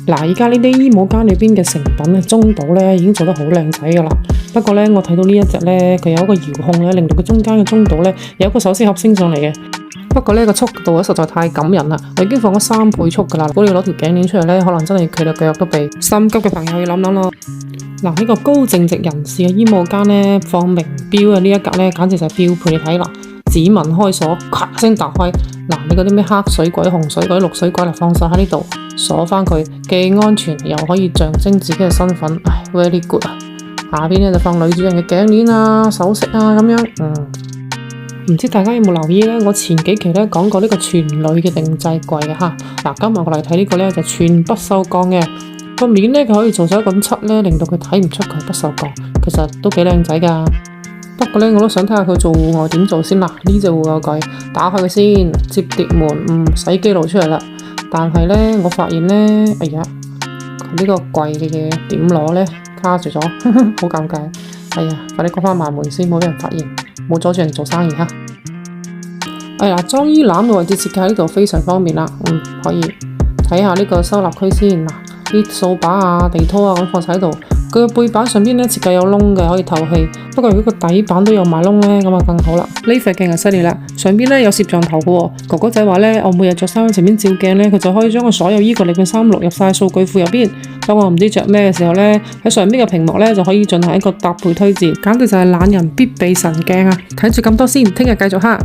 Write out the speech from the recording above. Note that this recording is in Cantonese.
嗱，而家呢啲衣帽間裏邊嘅成品咧，中島咧已經做得好靚仔噶啦。不過咧，我睇到呢一隻咧，佢有一個遙控咧，令到佢中間嘅中島咧有一個首飾盒升上嚟嘅。不過呢個速度咧實在太感人啦，我已經放咗3倍速噶啦。如果你攞條頸鏈出嚟咧，可能真係佢隻腳都痹。心急嘅朋友要諗諗咯。嗱，呢個高淨值人士嘅衣帽間咧，放名錶嘅呢一格咧，簡直就係標配。你睇啦，指紋開鎖，咔聲打開。嗱，你嗰啲咩黑水鬼、紅水鬼、綠水鬼嚟放晒喺呢度，鎖翻佢，既安全又可以象徵自己嘅身份。very good 啊！下邊咧就放女主人嘅頸鏈啊、首飾啊咁樣。唔知大家有冇留意咧？我前幾期咧講過呢個全鋁嘅定製櫃嘅吓。嗱，今日我嚟睇呢個咧就全不鏽鋼嘅。個面咧佢可以做咗一咁漆咧，令到佢睇唔出佢係不鏽鋼，其實都幾靚仔噶。不過咧，我都想睇下佢做戶外點做先啦。呢隻戶外櫃打開佢先，摺疊門，洗機爐出嚟啦。但係咧，我發現咧，哎呀，佢呢個櫃嘅嘢點攞咧？卡住咗，好尷尬。哎呀，快啲關翻埋門先，冇俾人發現，冇阻住人做生意哈。哎呀，裝衣籃嘅位置設計喺呢度非常方便啦。可以睇下呢個收納區先。嗱，啲掃把啊、地拖啊咁放晒喺度。佢個背板上邊咧設計有窿嘅，可以透氣。不過如果個底板都有埋窿咧，咁啊更好啦。呢塊鏡就犀利啦，上邊咧有攝像頭嘅喎。哥哥仔話咧，我每日着衫前面照鏡咧，佢就可以將我所有衣櫃裏邊衫錄入晒數據庫入邊。當我唔知着咩嘅時候咧，喺上邊嘅屏幕咧就可以進行一個搭配推薦，簡直就係懶人必備神鏡啊！睇住咁多先，聽日繼續哈。